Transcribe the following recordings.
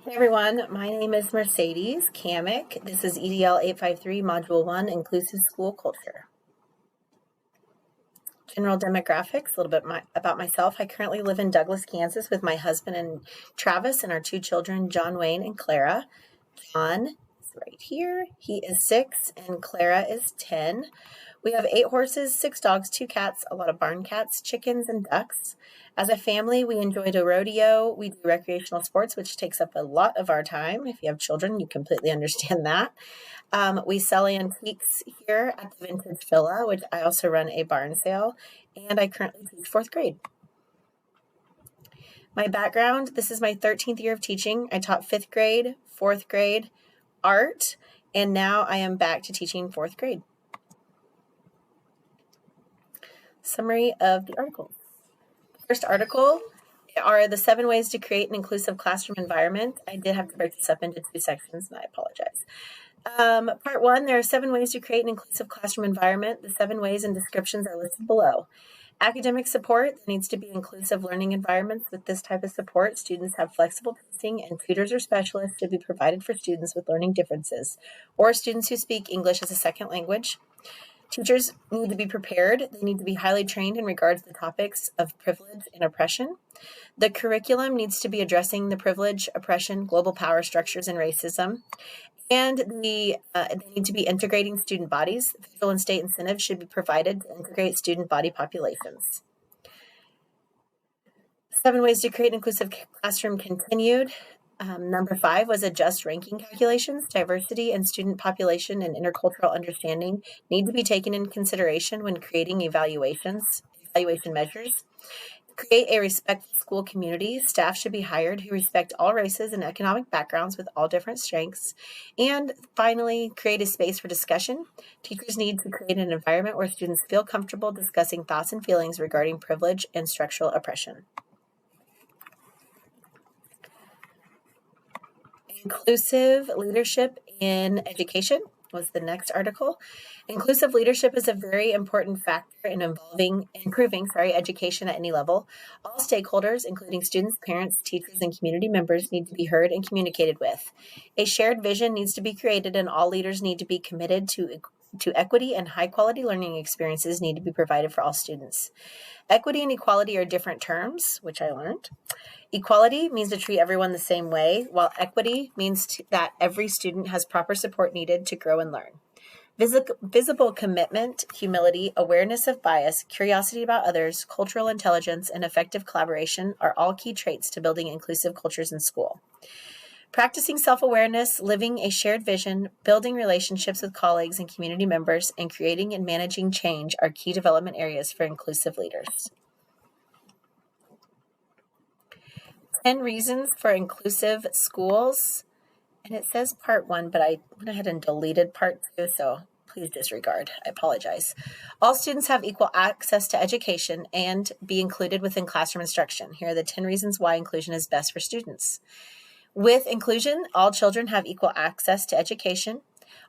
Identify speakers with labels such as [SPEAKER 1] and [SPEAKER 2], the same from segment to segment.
[SPEAKER 1] Hey everyone, my name is Mercedes Kamick. This is EDL 853 Module 1, Inclusive School Culture. General demographics, a little bit about myself. I currently live in Douglas, Kansas with my husband and Travis and our two children, John Wayne and Clara. John is right here. He is 6 and Clara is 10. We have 8 horses, 6 dogs, 2 cats, a lot of barn cats, chickens, and ducks. As a family, we enjoy the rodeo. We do recreational sports, which takes up a lot of our time. If you have children, you completely understand that. We sell antiques here at the Vintage Villa, which I also run a barn sale, and I currently teach 4th grade. My background, this is my 13th year of teaching. I taught 5th grade, 4th grade, art, and now I am back to teaching 4th grade. Summary of the articles. First article are the 7 ways to create an inclusive classroom environment. I did have to break this up into 2 sections, and I apologize. Part 1, there are 7 ways to create an inclusive classroom environment. The 7 ways and descriptions are listed below. Academic support, there needs to be inclusive learning environments. With this type of support, students have flexible pacing, and tutors or specialists should be provided for students with learning differences or students who speak English as a second language. Teachers need to be prepared. They need to be highly trained in regards to the topics of privilege and oppression. The curriculum needs to be addressing the privilege, oppression, global power structures, and racism. And they need to be integrating student bodies. Federal and state incentives should be provided to integrate student body populations. 7 ways to create an inclusive classroom continued. Number 5 was adjust ranking calculations. Diversity and student population and intercultural understanding need to be taken into consideration when creating evaluation measures. Create a respectful school community. Staff should be hired who respect all races and economic backgrounds with all different strengths. And finally, create a space for discussion. Teachers need to create an environment where students feel comfortable discussing thoughts and feelings regarding privilege and structural oppression. Inclusive leadership in education was the next article. Inclusive leadership is a very important factor in improving education at any level. All stakeholders, including students, parents, teachers, and community members, need to be heard and communicated with. A shared vision needs to be created, and all leaders need to be committed to equity, and high-quality learning experiences need to be provided for all students. Equity and equality are different terms, which I learned. Equality means to treat everyone the same way, while equity means that every student has proper support needed to grow and learn. Visible commitment, humility, awareness of bias, curiosity about others, cultural intelligence, and effective collaboration are all key traits to building inclusive cultures in school. Practicing self-awareness, living a shared vision, building relationships with colleagues and community members, and creating and managing change are key development areas for inclusive leaders. 10 reasons for inclusive schools. And it says part 1, but I went ahead and deleted part 2, so please disregard. I apologize. All students have equal access to education and be included within classroom instruction. Here are the 10 reasons why inclusion is best for students. With inclusion, all children have equal access to education.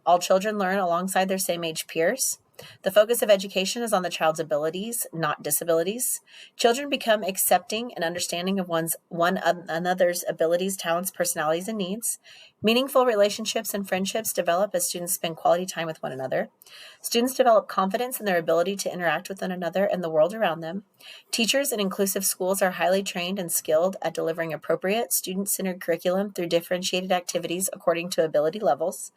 [SPEAKER 1] All children learn alongside their same age peers. The focus of education is on the child's abilities, not disabilities. Children become accepting and understanding of one another's abilities, talents, personalities, and needs. Meaningful relationships and friendships develop as students spend quality time with one another. Students develop confidence in their ability to interact with one another and the world around them. Teachers in inclusive schools are highly trained and skilled at delivering appropriate, student-centered curriculum through differentiated activities according to ability levels.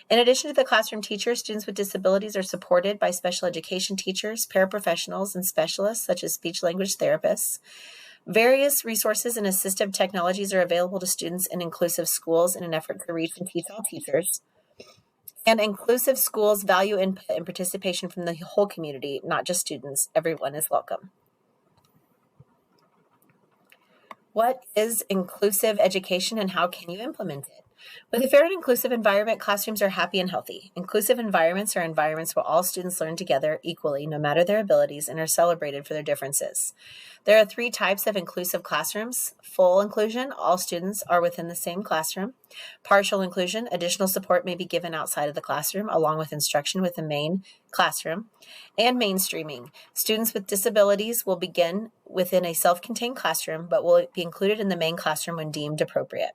[SPEAKER 1] In addition to the classroom teachers, students with disabilities are supported by special education teachers, paraprofessionals, and specialists such as speech-language therapists. Various resources and assistive technologies are available to students in inclusive schools in an effort to reach and teach all teachers. And inclusive schools value input and participation from the whole community, not just students. Everyone is welcome. What is inclusive education and how can you implement it? With a fair and inclusive environment, classrooms are happy and healthy. Inclusive environments are environments where all students learn together equally, no matter their abilities, and are celebrated for their differences. There are 3 types of inclusive classrooms. Full inclusion, all students are within the same classroom. Partial inclusion, additional support may be given outside of the classroom, along with instruction with the main classroom. And mainstreaming, students with disabilities will begin within a self-contained classroom, but will be included in the main classroom when deemed appropriate.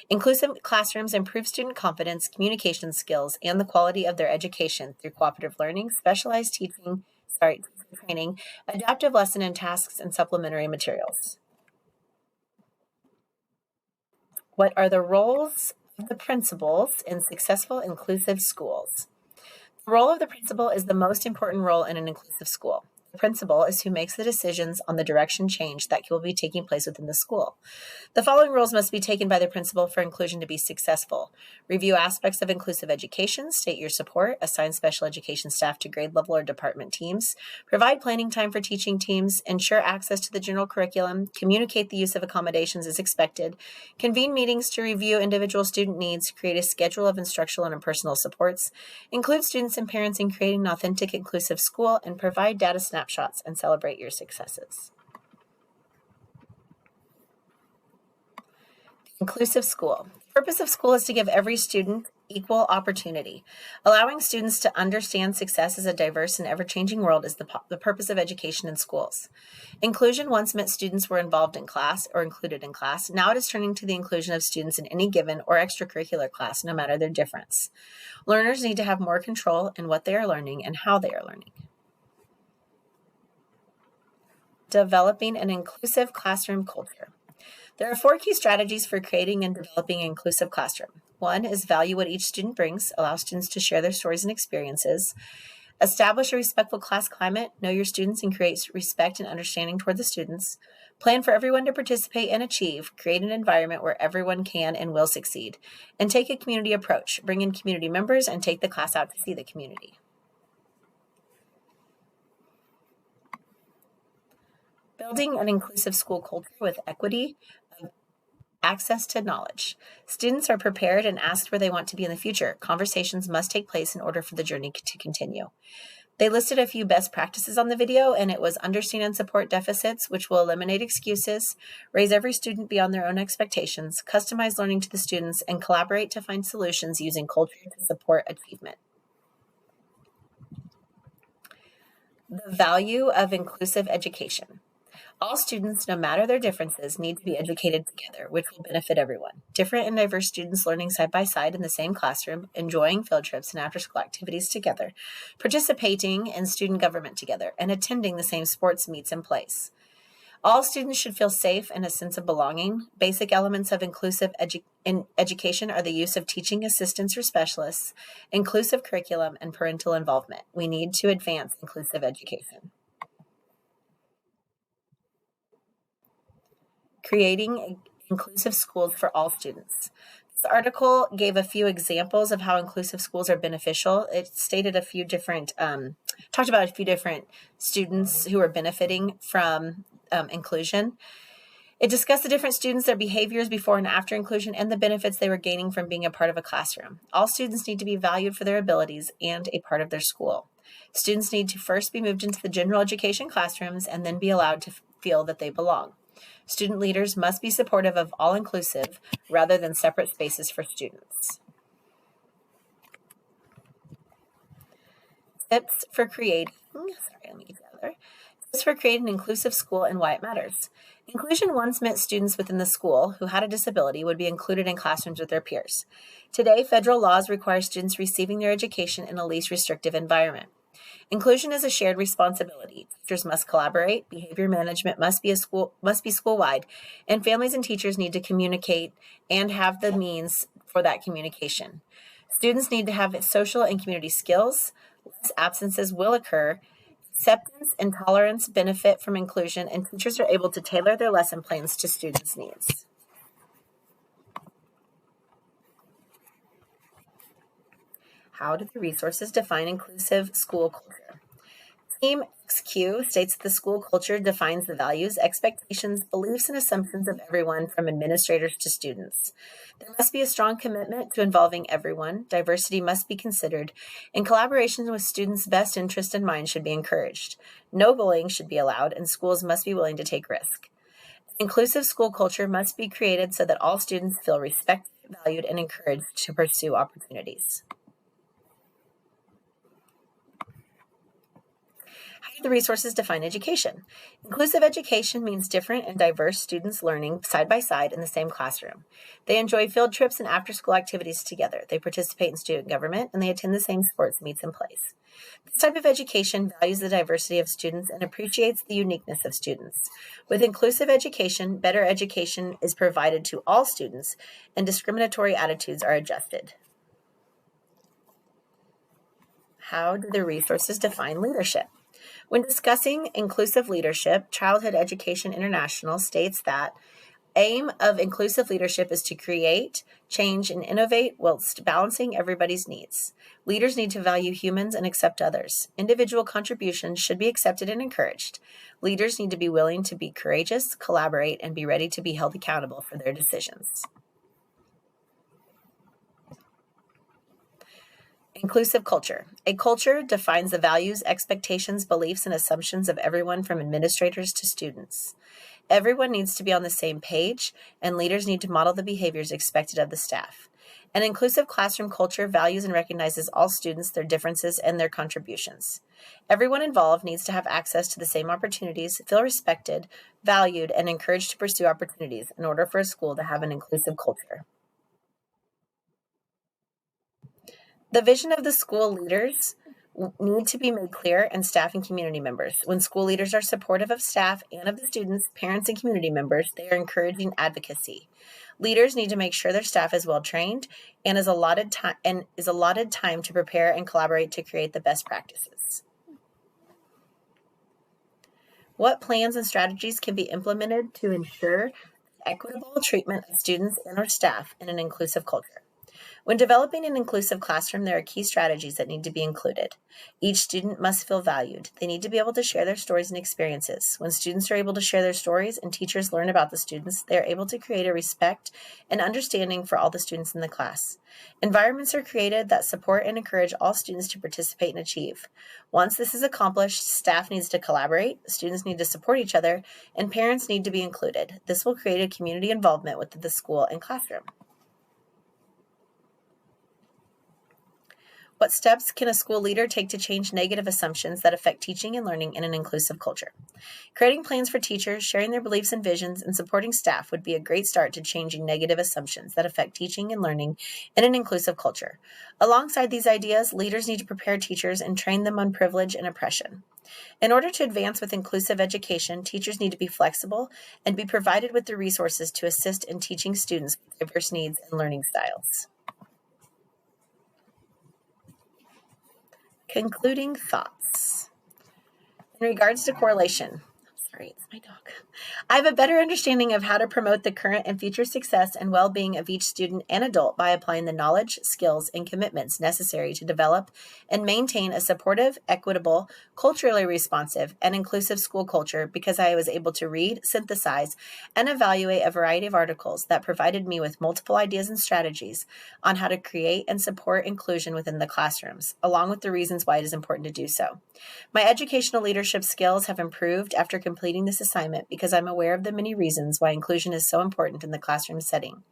[SPEAKER 1] Inclusive classrooms improve student confidence, communication skills, and the quality of their education through cooperative learning, specialized training, adaptive lesson and tasks, and supplementary materials. What are the roles of the principals in successful inclusive schools? The role of the principal is the most important role in an inclusive school. The principal is who makes the decisions on the direction change that will be taking place within the school. The following roles must be taken by the principal for inclusion to be successful. Review aspects of inclusive education, state your support, assign special education staff to grade level or department teams, provide planning time for teaching teams, ensure access to the general curriculum, communicate the use of accommodations as expected, convene meetings to review individual student needs, create a schedule of instructional and personal supports, include students and parents in creating an authentic inclusive school, and provide data snapshots and celebrate your successes. Inclusive school. The purpose of school is to give every student equal opportunity. Allowing students to understand success as a diverse and ever-changing world is the purpose of education in schools. Inclusion once meant students were involved in class or included in class. Now it is turning to the inclusion of students in any given or extracurricular class, no matter their difference. Learners need to have more control in what they are learning and how they are learning. Developing an inclusive classroom culture. There are 4 key strategies for creating and developing an inclusive classroom. 1 is value what each student brings, allow students to share their stories and experiences. Establish a respectful class climate, know your students and create respect and understanding toward the students. Plan for everyone to participate and achieve, create an environment where everyone can and will succeed. And take a community approach, bring in community members and take the class out to see the community. Building an inclusive school culture with equity, access to knowledge. Students are prepared and asked where they want to be in the future. Conversations must take place in order for the journey to continue. They listed a few best practices on the video, and it was understand and support deficits, which will eliminate excuses, raise every student beyond their own expectations, customize learning to the students, and collaborate to find solutions using culture to support achievement. The value of inclusive education. All students, no matter their differences, need to be educated together, which will benefit everyone. Different and diverse students learning side by side in the same classroom, enjoying field trips and after-school activities together, participating in student government together, and attending the same sports meets and plays. All students should feel safe and a sense of belonging. Basic elements of inclusive education are the use of teaching assistants or specialists, inclusive curriculum, and parental involvement. We need to advance inclusive education. Creating inclusive schools for all students. This article gave a few examples of how inclusive schools are beneficial. It stated talked about a few different students who are benefiting from inclusion. It discussed the different students, their behaviors before and after inclusion, and the benefits they were gaining from being a part of a classroom. All students need to be valued for their abilities and a part of their school. Students need to first be moved into the general education classrooms and then be allowed to feel that they belong. Student leaders must be supportive of all-inclusive rather than separate spaces for students. Tips for creating an inclusive school and why it matters. Inclusion once meant students within the school who had a disability would be included in classrooms with their peers. Today, federal laws require students receiving their education in a least restrictive environment. Inclusion is a shared responsibility. Teachers must collaborate, behavior management must be school-wide, and families and teachers need to communicate and have the means for that communication. Students need to have social and community skills. Less absences will occur. Acceptance and tolerance benefit from inclusion, and teachers are able to tailor their lesson plans to students' needs. How do the resources define inclusive school culture? Team XQ states that the school culture defines the values, expectations, beliefs, and assumptions of everyone from administrators to students. There must be a strong commitment to involving everyone, diversity must be considered, and collaboration with students' best interest in mind should be encouraged. No bullying should be allowed, and schools must be willing to take risk. Inclusive school culture must be created so that all students feel respected, valued, and encouraged to pursue opportunities. How do the resources define education? Inclusive education means different and diverse students learning side by side in the same classroom. They enjoy field trips and after-school activities together. They participate in student government, and they attend the same sports meets and plays. This type of education values the diversity of students and appreciates the uniqueness of students. With inclusive education, better education is provided to all students, and discriminatory attitudes are adjusted. How do the resources define leadership? When discussing inclusive leadership, Childhood Education International states that aim of inclusive leadership is to create, change, and innovate whilst balancing everybody's needs. Leaders need to value humans and accept others. Individual contributions should be accepted and encouraged. Leaders need to be willing to be courageous, collaborate, and be ready to be held accountable for their decisions. Inclusive culture. A culture defines the values, expectations, beliefs, and assumptions of everyone from administrators to students. Everyone needs to be on the same page, and leaders need to model the behaviors expected of the staff. An inclusive classroom culture values and recognizes all students, their differences, and their contributions. Everyone involved needs to have access to the same opportunities, feel respected, valued, and encouraged to pursue opportunities in order for a school to have an inclusive culture. The vision of the school leaders need to be made clear, and staff and community members. When school leaders are supportive of staff and of the students, parents, and community members, they are encouraging advocacy. Leaders need to make sure their staff is well trained and is allotted time to prepare and collaborate to create the best practices. What plans and strategies can be implemented to ensure equitable treatment of students and our staff in an inclusive culture? When developing an inclusive classroom, there are key strategies that need to be included. Each student must feel valued. They need to be able to share their stories and experiences. When students are able to share their stories and teachers learn about the students, they are able to create a respect and understanding for all the students in the class. Environments are created that support and encourage all students to participate and achieve. Once this is accomplished, staff needs to collaborate, students need to support each other, and parents need to be included. This will create a community involvement with the school and classroom. What steps can a school leader take to change negative assumptions that affect teaching and learning in an inclusive culture? Creating plans for teachers, sharing their beliefs and visions, and supporting staff would be a great start to changing negative assumptions that affect teaching and learning in an inclusive culture. Alongside these ideas, leaders need to prepare teachers and train them on privilege and oppression. In order to advance with inclusive education, teachers need to be flexible and be provided with the resources to assist in teaching students with diverse needs and learning styles. Concluding thoughts. In regards to correlation, sorry, it's my dog. I have a better understanding of how to promote the current and future success and well-being of each student and adult by applying the knowledge, skills, and commitments necessary to develop and maintain a supportive, equitable, culturally responsive, and inclusive school culture because I was able to read, synthesize, and evaluate a variety of articles that provided me with multiple ideas and strategies on how to create and support inclusion within the classrooms, along with the reasons why it is important to do so. My educational leadership skills have improved after completing this assignment because I'm aware of the many reasons why inclusion is so important in the classroom setting.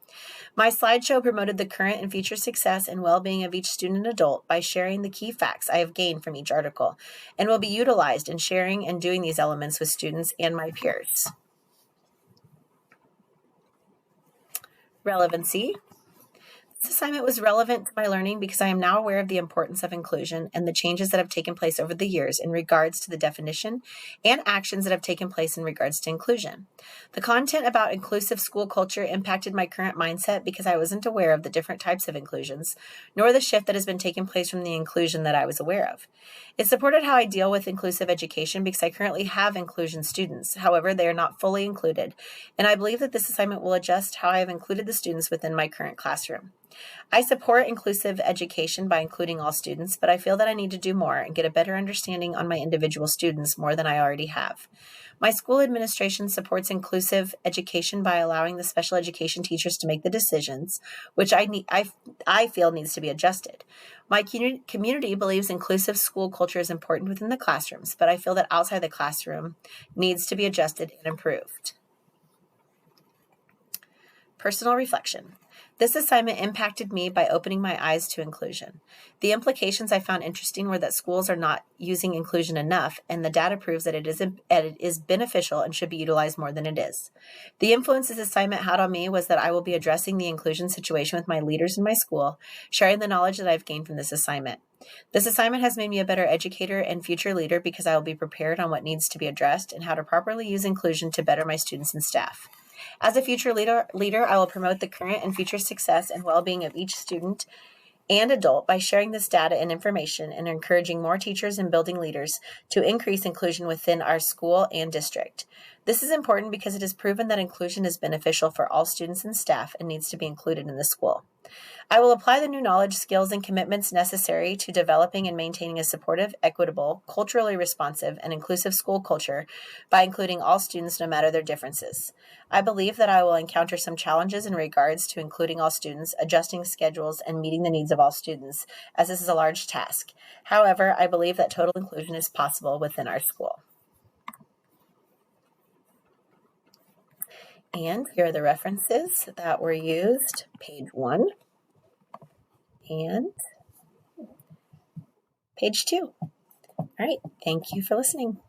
[SPEAKER 1] My slideshow promoted the current and future success and well-being of each student and adult by sharing the key facts I have gained from each article and will be utilized in sharing and doing these elements with students and my peers. Relevancy. This assignment was relevant to my learning because I am now aware of the importance of inclusion and the changes that have taken place over the years in regards to the definition and actions that have taken place in regards to inclusion. The content about inclusive school culture impacted my current mindset because I wasn't aware of the different types of inclusions, nor the shift that has been taking place from the inclusion that I was aware of. It supported how I deal with inclusive education because I currently have inclusion students. However, they are not fully included, and I believe that this assignment will adjust how I have included the students within my current classroom. I support inclusive education by including all students, but I feel that I need to do more and get a better understanding on my individual students more than I already have. My school administration supports inclusive education by allowing the special education teachers to make the decisions, which I feel needs to be adjusted. My community believes inclusive school culture is important within the classrooms, but I feel that outside the classroom needs to be adjusted and improved. Personal reflection. This assignment impacted me by opening my eyes to inclusion. The implications I found interesting were that schools are not using inclusion enough, and the data proves that it is beneficial and should be utilized more than it is. The influence this assignment had on me was that I will be addressing the inclusion situation with my leaders in my school, sharing the knowledge that I've gained from this assignment. This assignment has made me a better educator and future leader because I will be prepared on what needs to be addressed and how to properly use inclusion to better my students and staff. As a future leader, I will promote the current and future success and well-being of each student and adult by sharing this data and information and encouraging more teachers and building leaders to increase inclusion within our school and district. This is important because it is proven that inclusion is beneficial for all students and staff and needs to be included in the school. I will apply the new knowledge, skills, and commitments necessary to developing and maintaining a supportive, equitable, culturally responsive, and inclusive school culture by including all students no matter their differences. I believe that I will encounter some challenges in regards to including all students, adjusting schedules, and meeting the needs of all students, as this is a large task. However, I believe that total inclusion is possible within our school. And here are the references that were used, page 1 and page 2. All right, thank you for listening.